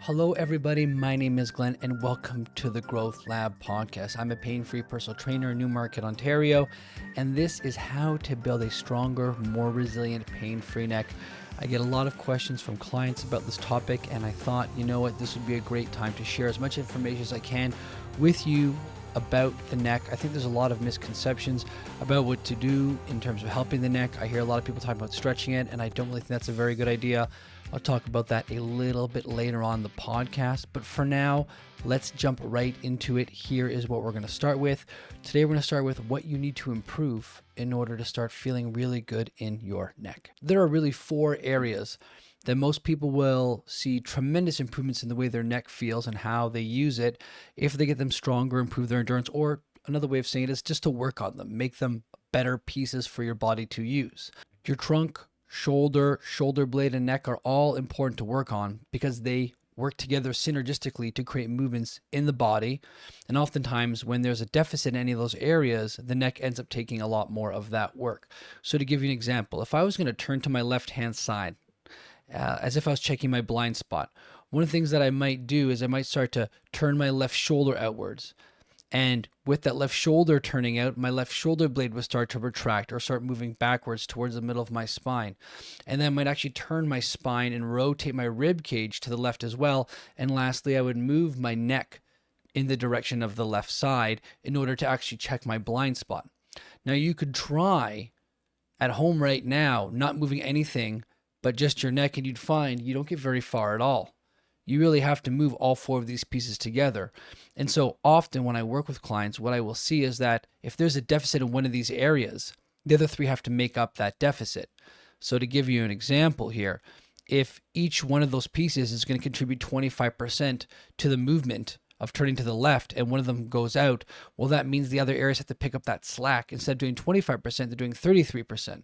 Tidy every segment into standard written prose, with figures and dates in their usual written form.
Hello, everybody. My name is Glen, and welcome to the Growth Lab podcast. I'm a pain-free personal trainer in Newmarket, Ontario, and this is how to build a stronger, more resilient, pain-free neck. I get a lot of questions from clients about this topic, and I thought, you know what, this would be a great time to share as much information as I can with you about the neck. I think there's a lot of misconceptions about what to do in terms of helping the neck. I hear a lot of people talking about stretching it, and I don't really think that's a very good idea. I'll talk about that a little bit later on the podcast, but for now, let's jump right into it. Here is what we're going to start with. Today, we're going to start with what you need to improve in order to start feeling really good in your neck. There are really 4 areas that most people will see tremendous improvements in the way their neck feels and how they use it if they get them stronger, improve their endurance, or another way of saying it is just to work on them, make them better pieces for your body to use. Your trunk, shoulder blade, and neck are all important to work on because they work together synergistically to create movements in the body. And oftentimes when there's a deficit in any of those areas, the neck ends up taking a lot more of that work. So to give you an example, if I was going to turn to my left-hand side, as if I was checking my blind spot, one of the things that I might do is I might start to turn my left shoulder outwards. And with that left shoulder turning out, my left shoulder blade would start to retract or start moving backwards towards the middle of my spine. And then I might actually turn my spine and rotate my rib cage to the left as well. And lastly, I would move my neck in the direction of the left side in order to actually check my blind spot. Now you could try at home right now, not moving anything, but just your neck, and you'd find you don't get very far at all. You really have to move all 4 of these pieces together. And so often when I work with clients, what I will see is that if there's a deficit in one of these areas, the other 3 have to make up that deficit. So to give you an example here, if each one of those pieces is going to contribute 25% to the movement of turning to the left and one of them goes out, well, that means the other areas have to pick up that slack. Instead of doing 25%, they're doing 33%.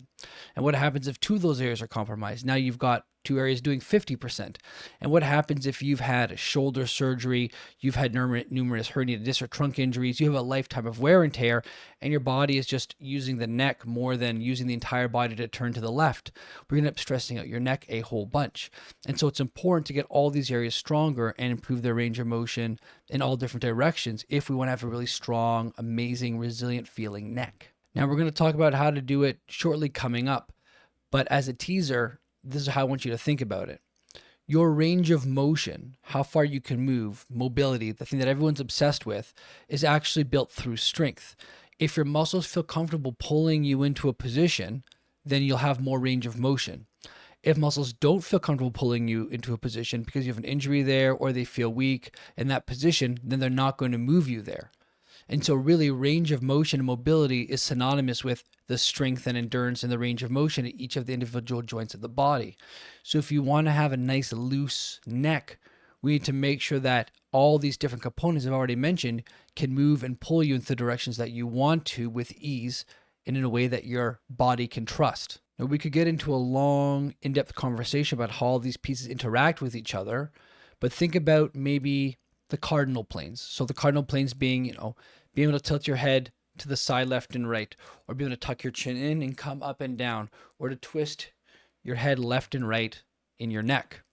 And what happens if 2 of those areas are compromised? Now you've got 2 areas doing 50%. And what happens if you've had shoulder surgery, you've had numerous herniated disc or trunk injuries, you have a lifetime of wear and tear, and your body is just using the neck more than using the entire body to turn to the left? We're going to end up stressing out your neck a whole bunch. And so it's important to get all these areas stronger and improve their range of motion in all different directions if we want to have a really strong, amazing, resilient feeling neck. Now we're going to talk about how to do it shortly coming up, but as a teaser, this is how I want you to think about it. Your range of motion, how far you can move, mobility, the thing that everyone's obsessed with, is actually built through strength. If your muscles feel comfortable pulling you into a position, then you'll have more range of motion. If muscles don't feel comfortable pulling you into a position because you have an injury there or they feel weak in that position, then they're not going to move you there. And so really range of motion and mobility is synonymous with the strength and endurance and the range of motion at each of the individual joints of the body. So if you want to have a nice loose neck, we need to make sure that all these different components I've already mentioned can move and pull you into the directions that you want to with ease and in a way that your body can trust. Now we could get into a long, in-depth conversation about how all these pieces interact with each other, but think about maybe the cardinal planes. So the cardinal planes being, being able to tilt your head to the side left and right, or being able to tuck your chin in and come up and down, or to twist your head left and right in your neck.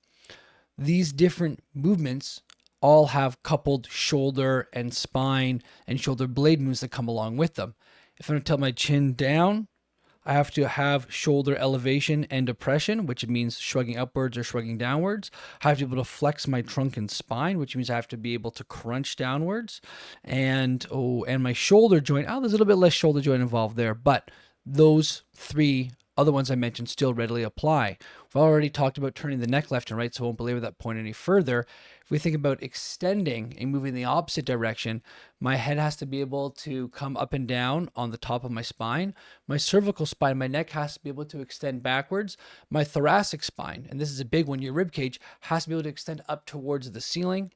These different movements all have coupled shoulder and spine and shoulder blade moves that come along with them. If I'm going to tilt my chin down, I have to have shoulder elevation and depression, which means shrugging upwards or shrugging downwards. I have to be able to flex my trunk and spine, which means I have to be able to crunch downwards. And my shoulder joint, there's a little bit less shoulder joint involved there, but those 3 other ones I mentioned still readily apply. We've already talked about turning the neck left and right, so I won't belabor that point any further. If we think about extending and moving the opposite direction, my head has to be able to come up and down on the top of my spine. My cervical spine, my neck has to be able to extend backwards. My thoracic spine, and this is a big one, your rib cage, has to be able to extend up towards the ceiling.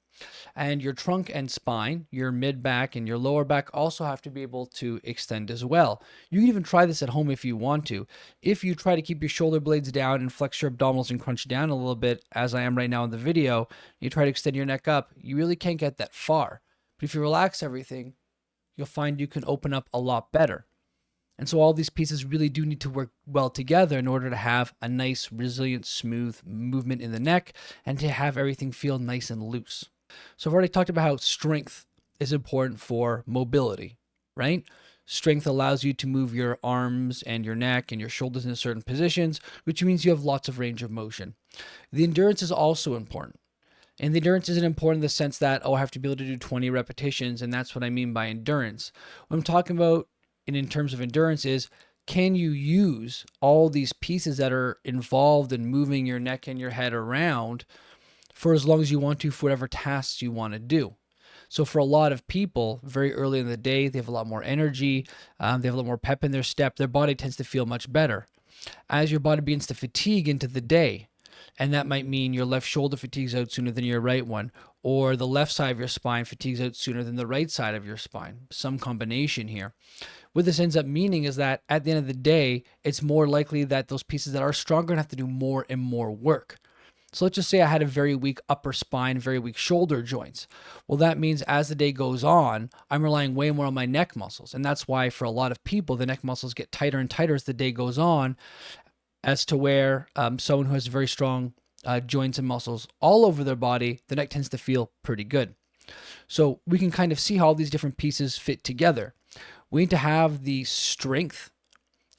And your trunk and spine, your mid back and your lower back also have to be able to extend as well. You can even try this at home if you want to. If you try to keep your shoulder blades down and flex your abdominals and crunch down a little bit, as I am right now in the video, you try to extend your neck up, you really can't get that far. But if you relax everything, you'll find you can open up a lot better. And so all these pieces really do need to work well together in order to have a nice, resilient, smooth movement in the neck and to have everything feel nice and loose. So I've already talked about how strength is important for mobility, right? Strength allows you to move your arms and your neck and your shoulders in certain positions, which means you have lots of range of motion. The endurance is also important. And the endurance isn't important in the sense that, I have to be able to do 20 repetitions, and that's what I mean by endurance. What I'm talking about in terms of endurance is, can you use all these pieces that are involved in moving your neck and your head around for as long as you want to, for whatever tasks you want to do? So for a lot of people, very early in the day, they have a lot more energy, they have a lot more pep in their step, their body tends to feel much better. As your body begins to fatigue into the day, and that might mean your left shoulder fatigues out sooner than your right one, or the left side of your spine fatigues out sooner than the right side of your spine, some combination here. What this ends up meaning is that at the end of the day, it's more likely that those pieces that are stronger have to do more and more work. So let's just say I had a very weak upper spine, very weak shoulder joints. Well, that means as the day goes on, I'm relying way more on my neck muscles. And that's why for a lot of people, the neck muscles get tighter and tighter as the day goes on, as to where someone who has very strong joints and muscles all over their body, the neck tends to feel pretty good. So we can kind of see how all these different pieces fit together. We need to have the strength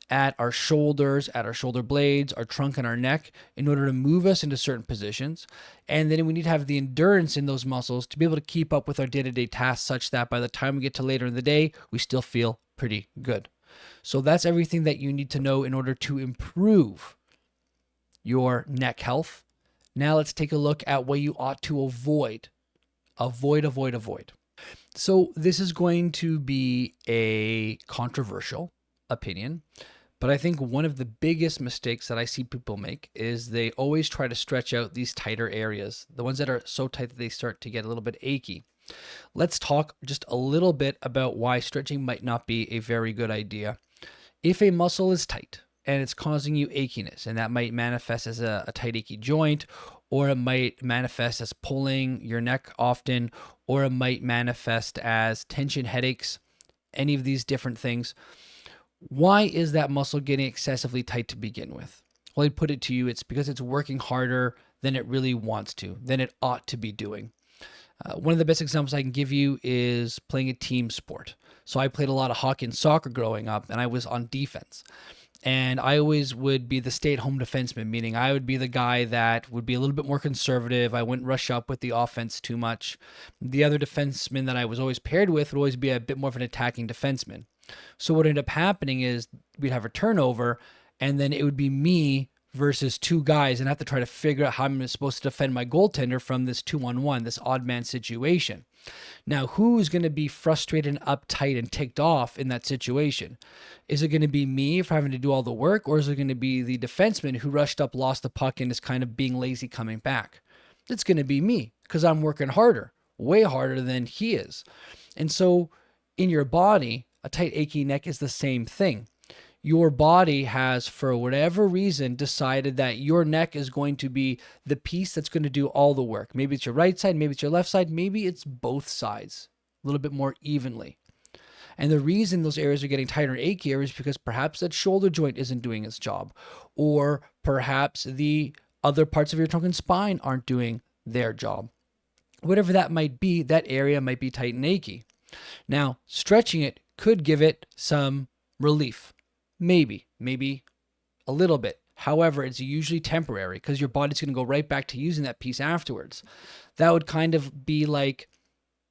at our shoulders, at our shoulder blades, our trunk, and our neck in order to move us into certain positions. And then we need to have the endurance in those muscles to be able to keep up with our day-to-day tasks such that by the time we get to later in the day, we still feel pretty good. So that's everything that you need to know in order to improve your neck health. Now let's take a look at what you ought to avoid. Avoid. So this is going to be a controversial opinion, but I think one of the biggest mistakes that I see people make is they always try to stretch out these tighter areas, the ones that are so tight that they start to get a little bit achy. Let's talk just a little bit about why stretching might not be a very good idea. If a muscle is tight and it's causing you achiness, and that might manifest as a tight achy joint, or it might manifest as pulling your neck often, or it might manifest as tension headaches, any of these different things, why is that muscle getting excessively tight to begin with? Well, I'd put it to you, it's because it's working harder than it really wants to, than it ought to be doing. One of the best examples I can give you is playing a team sport. So I played a lot of hockey and soccer growing up, and I was on defense. And I always would be the stay-at-home defenseman, meaning I would be the guy that would be a little bit more conservative. I wouldn't rush up with the offense too much. The other defenseman that I was always paired with would always be a bit more of an attacking defenseman. So what ended up happening is we'd have a turnover, and then it would be me versus two guys, and I have to try to figure out how I'm supposed to defend my goaltender from this 2-on-1, this odd man situation. Now, who's going to be frustrated and uptight and ticked off in that situation? Is it going to be me for having to do all the work, or is it going to be the defenseman who rushed up, lost the puck, and is kind of being lazy coming back? It's going to be me because I'm working harder, way harder than he is. And so in your body, a tight, achy neck is the same thing. Your body has, for whatever reason, decided that your neck is going to be the piece that's going to do all the work. Maybe it's your right side, maybe it's your left side, maybe it's both sides, a little bit more evenly. And the reason those areas are getting tighter and achier is because perhaps that shoulder joint isn't doing its job, or perhaps the other parts of your trunk and spine aren't doing their job. Whatever that might be, that area might be tight and achy. Now, stretching it could give it some relief. Maybe a little bit. However, it's usually temporary because your body's going to go right back to using that piece afterwards. That would kind of be like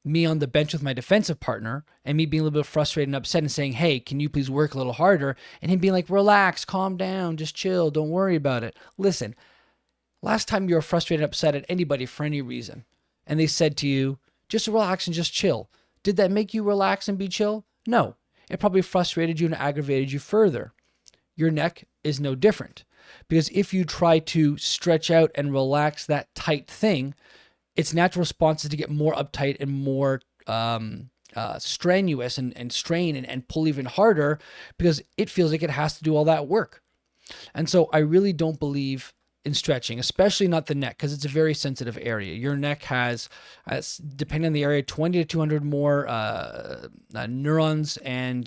me on the bench with my defensive partner and me being a little bit frustrated and upset and saying, hey, can you please work a little harder? And him being like, relax, calm down, just chill, don't worry about it. Listen, last time you were frustrated and upset at anybody for any reason, and they said to you, just relax and just chill, did that make you relax and be chill? No. It probably frustrated you and aggravated you further. Your neck is no different, because if you try to stretch out and relax that tight thing, its natural response is to get more uptight and more strenuous and strain and pull even harder because it feels like it has to do all that work. And so I really don't believe in stretching, especially not the neck, because it's a very sensitive area. Your neck has, depending on the area, 20 to 200 more neurons and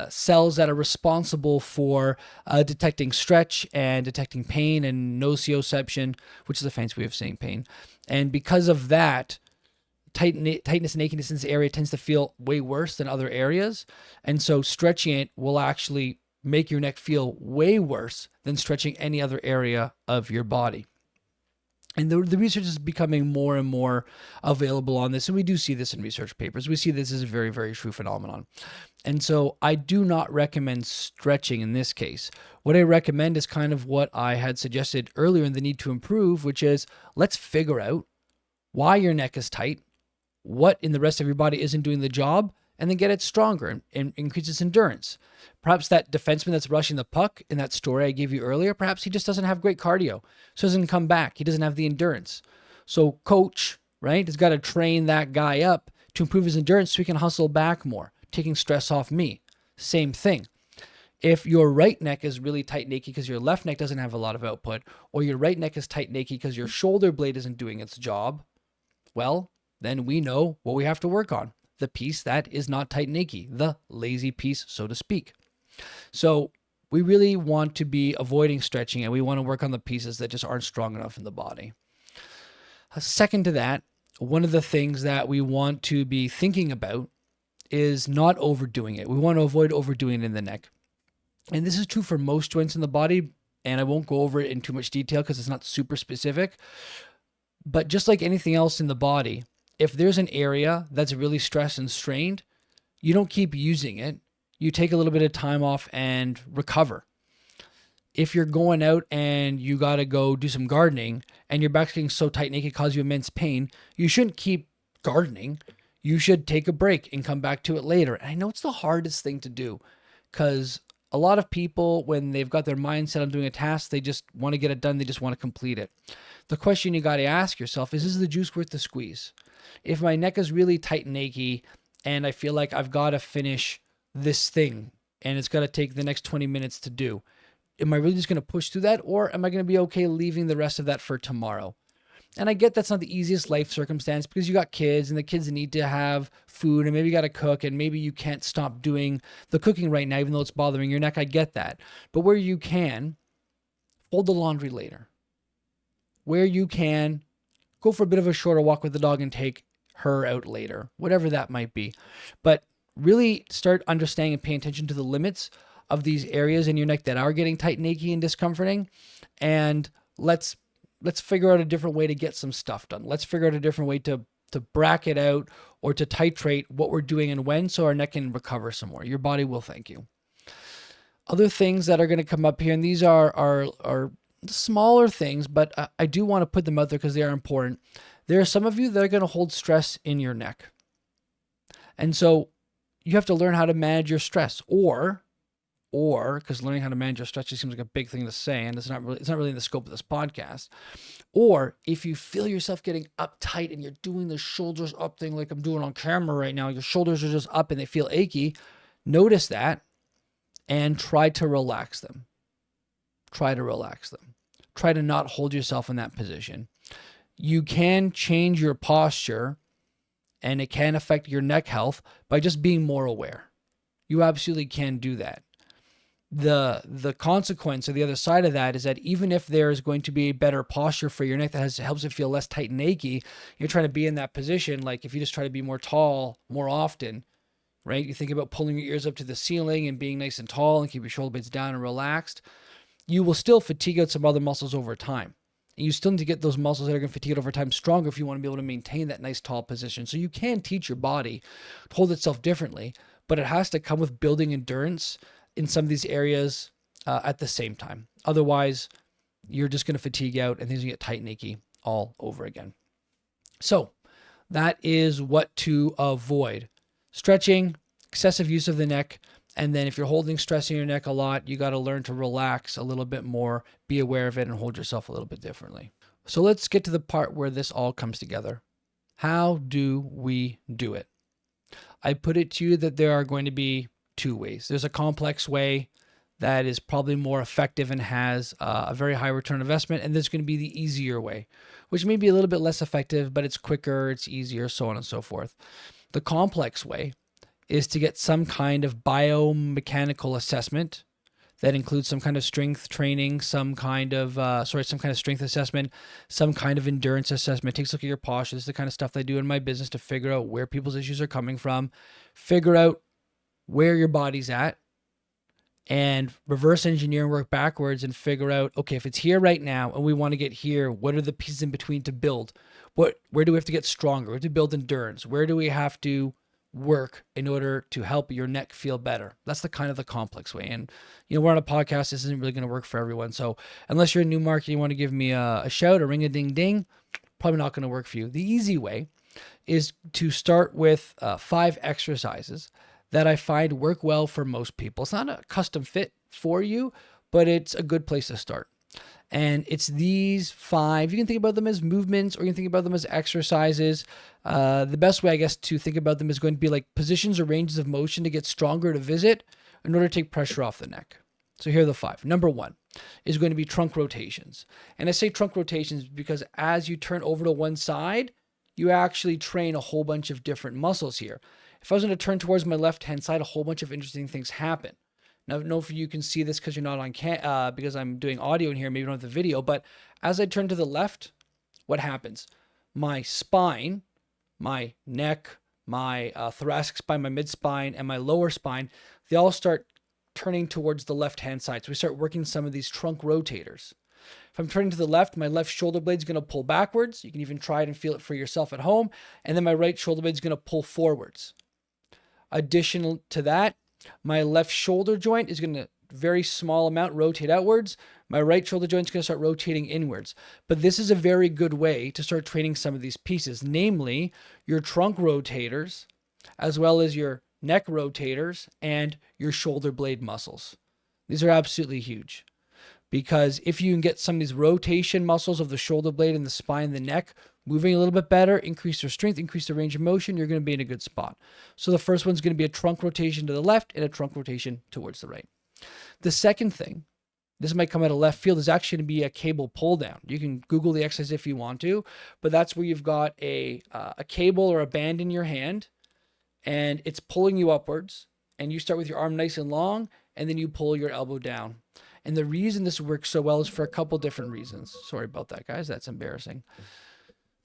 cells that are responsible for detecting stretch and detecting pain and nociception, which is a fancy way of saying pain. And because of that, tightness and achiness in this area tends to feel way worse than other areas. And so stretching it will actually make your neck feel way worse than stretching any other area of your body. And the research is becoming more and more available on this. And we do see this in research papers. We see this as a very, very true phenomenon. And so I do not recommend stretching in this case. What I recommend is kind of what I had suggested earlier in the need to improve, which is let's figure out why your neck is tight, what in the rest of your body isn't doing the job, and then get it stronger and increase its endurance. Perhaps that defenseman that's rushing the puck in that story I gave you earlier, perhaps he just doesn't have great cardio, so he doesn't come back. He doesn't have the endurance. So coach, right, has got to train that guy up to improve his endurance so he can hustle back more, taking stress off me. Same thing. If your right neck is really tight and achy because your left neck doesn't have a lot of output, or your right neck is tight and achy because your shoulder blade isn't doing its job, well, then we know what we have to work on. The piece that is not tight and achy, the lazy piece, so to speak. So we really want to be avoiding stretching, and we want to work on the pieces that just aren't strong enough in the body. Second to that, one of the things that we want to be thinking about is not overdoing it. We want to avoid overdoing it in the neck. And this is true for most joints in the body, and I won't go over it in too much detail because it's not super specific. But just like anything else in the body, if there's an area that's really stressed and strained, you don't keep using it. You take a little bit of time off and recover. If you're going out and you got to go do some gardening and your back's getting so tight and it can cause you immense pain, you shouldn't keep gardening. You should take a break and come back to it later. And I know it's the hardest thing to do because a lot of people, when they've got their mindset on doing a task, they just want to get it done. They just want to complete it. The question you got to ask yourself is the juice worth the squeeze? If my neck is really tight and achy and I feel like I've got to finish this thing and it's got to take the next 20 minutes to do, am I really just going to push through that, or am I going to be okay leaving the rest of that for tomorrow? And I get that's not the easiest life circumstance because you got kids and the kids need to have food and maybe you got to cook and maybe you can't stop doing the cooking right now even though it's bothering your neck. I get that. But where you can, fold the laundry later. Where you can, go for a bit of a shorter walk with the dog and take her out later, whatever that might be. But really start understanding and paying attention to the limits of these areas in your neck that are getting tight and achy and discomforting. And let's figure out a different way to get some stuff done. Let's figure out a different way to bracket out or to titrate what we're doing and when so our neck can recover some more. Your body will thank you. Other things that are going to come up here, and these are smaller things, but I do want to put them out there because they are important. There are some of you that are going to hold stress in your neck. And so you have to learn how to manage your stress, or because learning how to manage your stress just seems like a big thing to say, and it's not really in the scope of this podcast. Or if you feel yourself getting uptight and you're doing the shoulders up thing like I'm doing on camera right now, your shoulders are just up and they feel achy, notice that and try to relax them. Try to relax them. Try to not hold yourself in that position. You can change your posture and it can affect your neck health by just being more aware. You absolutely can do that. The consequence or the other side of that is that even if there is going to be a better posture for your neck that helps it feel less tight and achy, you're trying to be in that position. Like if you just try to be more tall more often, right? You think about pulling your ears up to the ceiling and being nice and tall and keep your shoulder blades down and relaxed. You will still fatigue out some other muscles over time. And you still need to get those muscles that are going to fatigue over time stronger if you want to be able to maintain that nice tall position. So you can teach your body to hold itself differently, but it has to come with building endurance in some of these areas at the same time. Otherwise, you're just going to fatigue out and things will get tight and achy all over again. So that is what to avoid. Stretching, excessive use of the neck, and then if you're holding stress in your neck a lot, you got to learn to relax a little bit more, be aware of it, and hold yourself a little bit differently. So let's get to the part where this all comes together. How do we do it? I put it to you that there are going to be two ways. There's a complex way that is probably more effective and has a very high return on investment. And there's going to be the easier way, which may be a little bit less effective, but it's quicker, it's easier, so on and so forth. The complex way is to get some kind of biomechanical assessment that includes some kind of strength training, some kind of strength assessment, some kind of endurance assessment. It takes a look at your posture. This is the kind of stuff I do in my business to figure out where people's issues are coming from, figure out where your body's at, and reverse engineer and work backwards and figure out, okay, if it's here right now and we want to get here, what are the pieces in between to build? Where do we have to get stronger? Where do we have to build endurance? Where do we have to work in order to help your neck feel better? That's the kind of the complex way. And, we're on a podcast. This isn't really going to work for everyone. So unless you're a new market, you want to give me a shout, a ring a ding ding, probably not going to work for you. The easy way is to start with 5 exercises that I find work well for most people. It's not a custom fit for you, but it's a good place to start. And it's these 5. You can think about them as movements, or you can think about them as exercises. The best way, I guess, to think about them is going to be like positions or ranges of motion to get stronger to visit in order to take pressure off the neck. So here are the 5. Number 1 is going to be trunk rotations. And I say trunk rotations because as you turn over to one side, you actually train a whole bunch of different muscles here. If I was going to turn towards my left-hand side, a whole bunch of interesting things happen. Now, I don't know if you can see this because you're not on because I'm doing audio in here, maybe you don't have the video, but as I turn to the left, what happens? My spine, my neck, my thoracic spine, my mid-spine, and my lower spine, they all start turning towards the left-hand side. So we start working some of these trunk rotators. If I'm turning to the left, my left shoulder blade is going to pull backwards. You can even try it and feel it for yourself at home. And then my right shoulder blade is going to pull forwards. Additional to that, my left shoulder joint is going to very small amount rotate outwards. My right shoulder joint is going to start rotating inwards. But this is a very good way to start training some of these pieces, namely your trunk rotators, as well as your neck rotators and your shoulder blade muscles. These are absolutely huge, because if you can get some of these rotation muscles of the shoulder blade and the spine and the neck moving a little bit better, increase their strength, increase their range of motion, you're going to be in a good spot. So the first one's going to be a trunk rotation to the left and a trunk rotation towards the right. The second thing, this might come out of left field, is actually going to be a cable pull down. You can Google the exercise if you want to, but that's where you've got a cable or a band in your hand, and it's pulling you upwards, and you start with your arm nice and long, and then you pull your elbow down. And the reason this works so well is for a couple different reasons. Sorry about that, guys. That's embarrassing.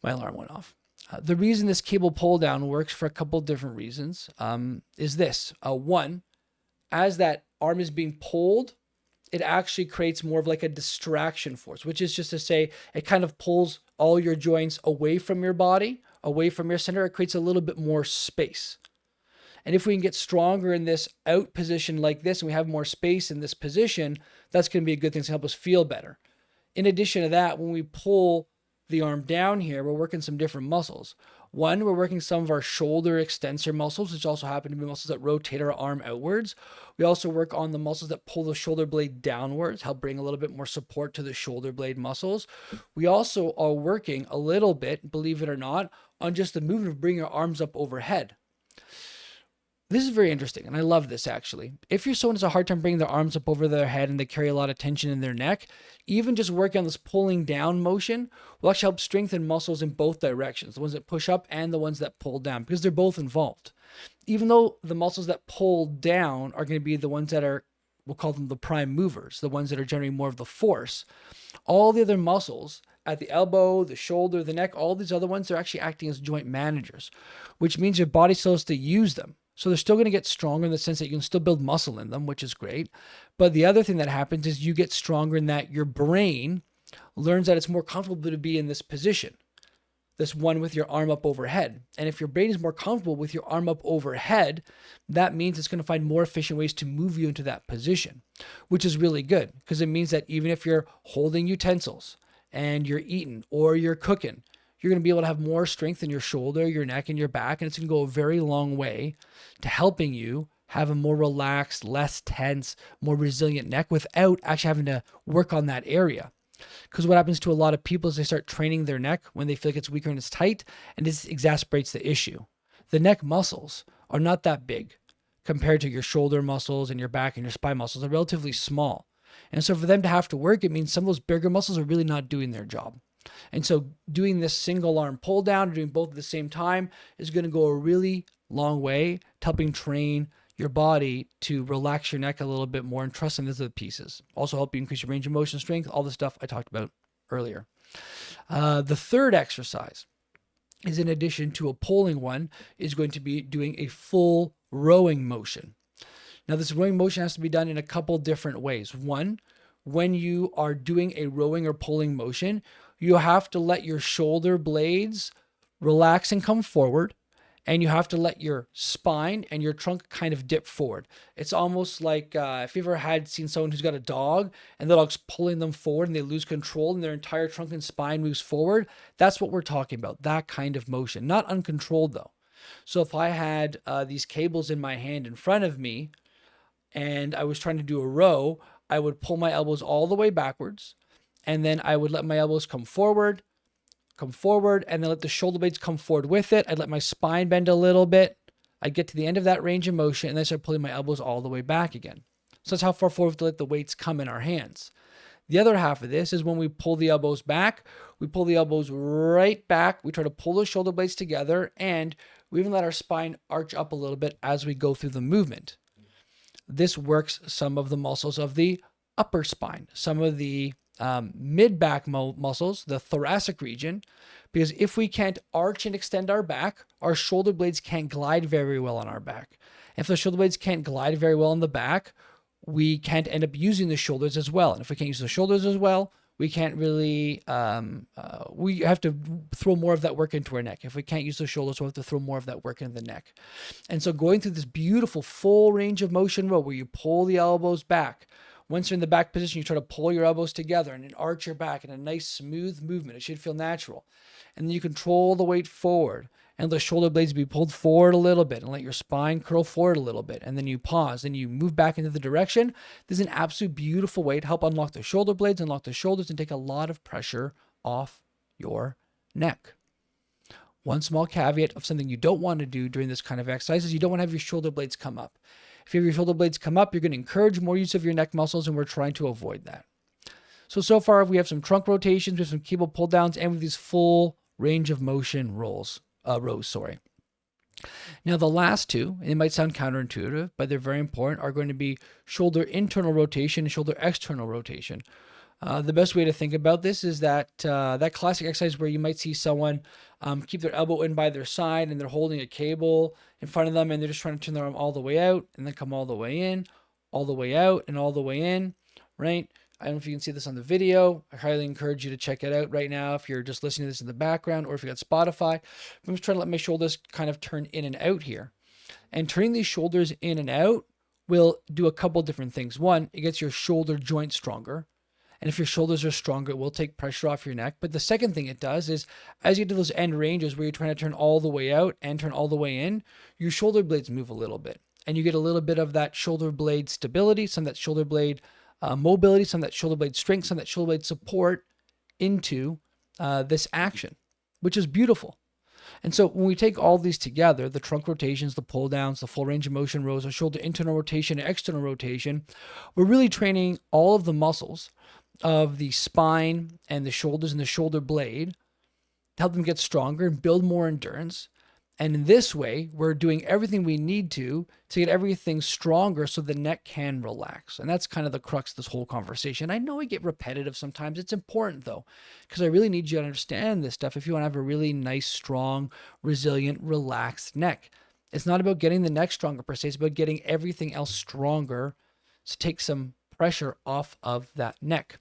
My alarm went off. The reason this cable pull down works for a couple different reasons is this. One, as that arm is being pulled, it actually creates more of like a distraction force, which is just to say it kind of pulls all your joints away from your body, away from your center. It creates a little bit more space. And if we can get stronger in this out position like this, and we have more space in this position, that's going to be a good thing to help us feel better. In addition to that, when we pull the arm down here, we're working some different muscles. One, we're working some of our shoulder extensor muscles, which also happen to be muscles that rotate our arm outwards. We also work on the muscles that pull the shoulder blade downwards, help bring a little bit more support to the shoulder blade muscles. We also are working a little bit, believe it or not, on just the movement of bringing our arms up overhead. This is very interesting, and I love this actually. If you're someone who has a hard time bringing their arms up over their head and they carry a lot of tension in their neck, even just working on this pulling down motion will actually help strengthen muscles in both directions, the ones that push up and the ones that pull down, because they're both involved. Even though the muscles that pull down are going to be the ones that are, we'll call them the prime movers, the ones that are generating more of the force, all the other muscles at the elbow, the shoulder, the neck, all these other ones, they're actually acting as joint managers, which means your body still has to use them. So they're still going to get stronger in the sense that you can still build muscle in them, which is great. But the other thing that happens is you get stronger in that your brain learns that it's more comfortable to be in this position, this one with your arm up overhead. And if your brain is more comfortable with your arm up overhead, that means it's going to find more efficient ways to move you into that position, which is really good, because it means that even if you're holding utensils and you're eating or you're cooking, you're going to be able to have more strength in your shoulder, your neck, and your back, and it's going to go a very long way to helping you have a more relaxed, less tense, more resilient neck without actually having to work on that area. Because what happens to a lot of people is they start training their neck when they feel like it's weaker and it's tight, and this exacerbates the issue. The neck muscles are not that big compared to your shoulder muscles and your back and your spine muscles are relatively small. And so for them to have to work, it means some of those bigger muscles are really not doing their job. And so doing this single arm pull down, doing both at the same time is going to go a really long way to helping train your body to relax your neck a little bit more and trust in these other pieces. Also help you increase your range of motion, strength, all the stuff I talked about earlier. The third exercise is, in addition to a pulling one, is going to be doing a full rowing motion. Now, this rowing motion has to be done in a couple different ways. One, when you are doing a rowing or pulling motion, you have to let your shoulder blades relax and come forward, and you have to let your spine and your trunk kind of dip forward. It's almost like if you've ever seen someone who's got a dog and the dog's pulling them forward and they lose control and their entire trunk and spine moves forward. That's what we're talking about, that kind of motion. Not uncontrolled though. So if I had these cables in my hand in front of me and I was trying to do a row, I would pull my elbows all the way backwards, and then I would let my elbows come forward, and then let the shoulder blades come forward with it. I'd let my spine bend a little bit. I'd get to the end of that range of motion, and then start pulling my elbows all the way back again. So that's how far forward we have to let the weights come in our hands. The other half of this is when we pull the elbows back, we pull the elbows right back. We try to pull those shoulder blades together, and we even let our spine arch up a little bit as we go through the movement. This works some of the muscles of the upper spine, some of the mid-back muscles, the thoracic region, because if we can't arch and extend our back, our shoulder blades can't glide very well on our back. If the shoulder blades can't glide very well on the back, we can't end up using the shoulders as well. And if we can't use the shoulders as well, we can't really, we have to throw more of that work into our neck. If we can't use the shoulders, we'll have to throw more of that work into the neck. And so going through this beautiful full range of motion row where you pull the elbows back. Once you're in the back position, you try to pull your elbows together and then arch your back in a nice smooth movement. It should feel natural. And then you control the weight forward and the shoulder blades be pulled forward a little bit and let your spine curl forward a little bit. And then you pause and you move back into the direction. This is an absolute beautiful way to help unlock the shoulder blades, unlock the shoulders, and take a lot of pressure off your neck. One small caveat of something you don't want to do during this kind of exercise is you don't want to have your shoulder blades come up. If you have your shoulder blades come up, you're going to encourage more use of your neck muscles, and we're trying to avoid that. So far, we have some trunk rotations, we have some cable pull downs, and with these full range of motion rows. Now, the last two, and it might sound counterintuitive, but they're very important, are going to be shoulder internal rotation and shoulder external rotation. The best way to think about this is that that classic exercise where you might see someone keep their elbow in by their side and they're holding a cable in front of them and they're just trying to turn their arm all the way out and then come all the way in, all the way out, and all the way in, right? I don't know if you can see this on the video. I highly encourage you to check it out right now if you're just listening to this in the background or if you got Spotify. I'm just trying to let my shoulders kind of turn in and out here. And turning these shoulders in and out will do a couple different things. One, it gets your shoulder joint stronger. And if your shoulders are stronger, it will take pressure off your neck. But the second thing it does is as you get to those end ranges where you're trying to turn all the way out and turn all the way in, your shoulder blades move a little bit. And you get a little bit of that shoulder blade stability, some of that shoulder blade mobility, some of that shoulder blade strength, some of that shoulder blade support into this action, which is beautiful. And so when we take all these together, the trunk rotations, the pull downs, the full range of motion rows, the shoulder internal rotation and external rotation, we're really training all of the muscles of the spine and the shoulders and the shoulder blade to help them get stronger and build more endurance. And in this way, we're doing everything we need to get everything stronger so the neck can relax. And that's kind of the crux of this whole conversation. I know I get repetitive sometimes. It's important though, because I really need you to understand this stuff if you want to have a really nice, strong, resilient, relaxed neck. It's not about getting the neck stronger per se. It's about getting everything else stronger to take some pressure off of that neck.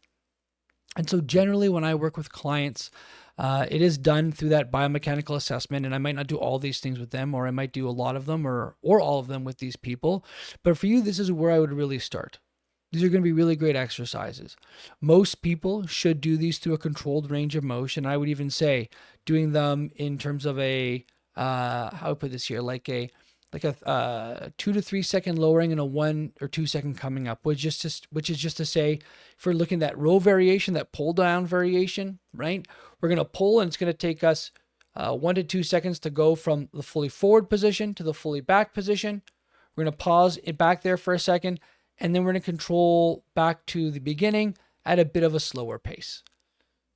And so generally when I work with clients, it is done through that biomechanical assessment, and I might not do all these things with them, or I might do a lot of them or all of them with these people. But for you, this is where I would really start. These are going to be really great exercises. Most people should do these through a controlled range of motion. I would even say doing them in terms of a, how do I put this here, like a 2 to 3 second lowering and a 1 or 2 second coming up, which is just to say, if we're looking at that row variation, that pull down variation, right? We're going to pull and it's going to take us 1 to 2 seconds to go from the fully forward position to the fully back position, We're going to pause it back there for a second, and then we're going to control back to the beginning at a bit of a slower pace.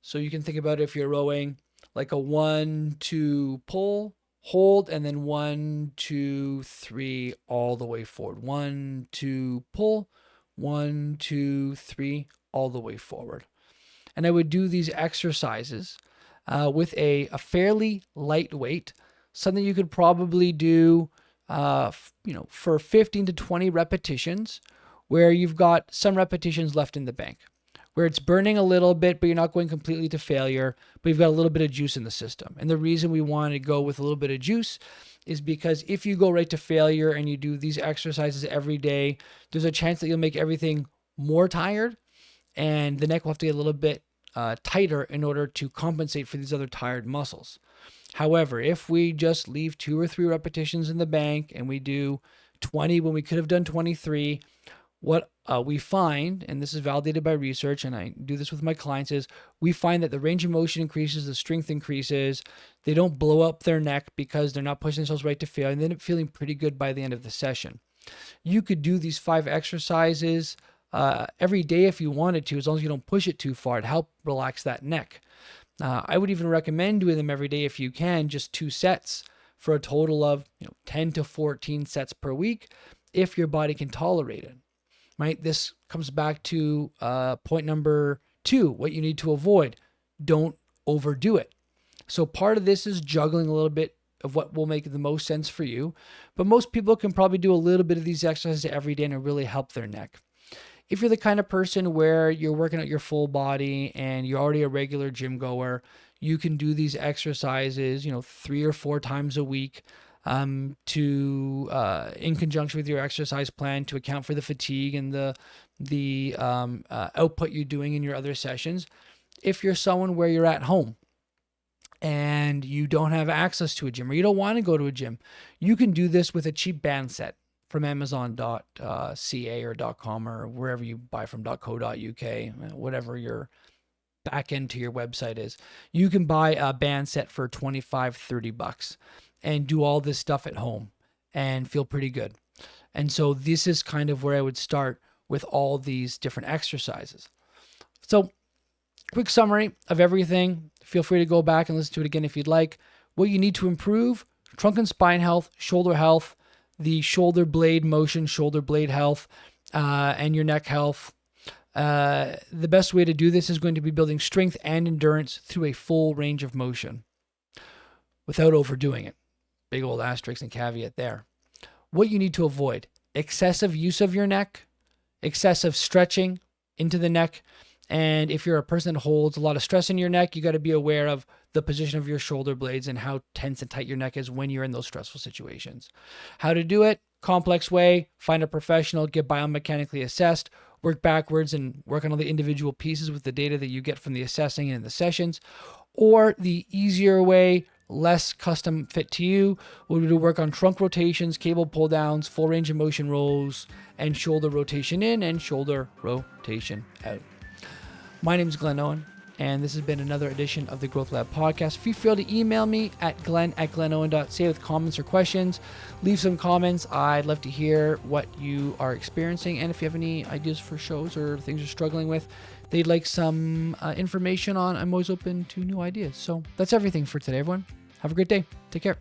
So you can think about it if you're rowing like a 1, 2 pull, hold, and then 1, 2, 3 all the way forward. 1, 2 pull, 1, 2, 3 all the way forward. And I would do these exercises with a fairly lightweight, something you could probably do for 15 to 20 repetitions, where you've got some repetitions left in the bank, where it's burning a little bit, but you're not going completely to failure, but you've got a little bit of juice in the system. And the reason we want to go with a little bit of juice is because if you go right to failure and you do these exercises every day, there's a chance that you'll make everything more tired, and the neck will have to get a little bit tighter in order to compensate for these other tired muscles. However, if we just leave 2 or 3 repetitions in the bank and we do 20 when we could have done 23, what we find, and this is validated by research, and I do this with my clients, is we find that the range of motion increases, the strength increases, they don't blow up their neck because they're not pushing themselves right to failure, and they end up feeling pretty good by the end of the session. You could do these 5 exercises every day if you wanted to, as long as you don't push it too far to help relax that neck. I would even recommend doing them every day if you can, just 2 sets for a total of 10 to 14 sets per week if your body can tolerate it. Right? This comes back to point number 2, what you need to avoid. Don't overdo it. So part of this is juggling a little bit of what will make the most sense for you, but most people can probably do a little bit of these exercises every day and it'll really help their neck. If you're the kind of person where you're working out your full body and you're already a regular gym goer, you can do these exercises, 3 or 4 times a week in conjunction with your exercise plan to account for the fatigue and the output you're doing in your other sessions. If you're someone where you're at home and you don't have access to a gym or you don't want to go to a gym, you can do this with a cheap band set from Amazon.ca or .com or wherever you buy from .co.uk, whatever your back end to your website is. You can buy a band set for $25-$30 and do all this stuff at home and feel pretty good. And so this is kind of where I would start with all these different exercises. So quick summary of everything. Feel free to go back and listen to it again if you'd like. What you need to improve: trunk and spine health, shoulder health, the shoulder blade motion, shoulder blade health, and your neck health. The best way to do this is going to be building strength and endurance through a full range of motion without overdoing it. Big old asterisk and caveat there. What you need to avoid: excessive use of your neck, excessive stretching into the neck. And if you're a person that holds a lot of stress in your neck, you got to be aware of the position of your shoulder blades and how tense and tight your neck is when you're in those stressful situations. How to do it: complex way, find a professional, get biomechanically assessed, work backwards and work on all the individual pieces with the data that you get from the assessing and the sessions. Or the easier way, less custom fit to you, would be to work on trunk rotations, cable pull downs, full range of motion rolls, and shoulder rotation in and shoulder rotation out. My name is Glen Owen, and this has been another edition of the Growth Lab podcast. Feel free to email me at glen@glenowen.ca with comments or questions. Leave some comments. I'd love to hear what you are experiencing, and if you have any ideas for shows or things you're struggling with, they'd like some information on, I'm always open to new ideas. So that's everything for today, everyone. Have a great day. Take care.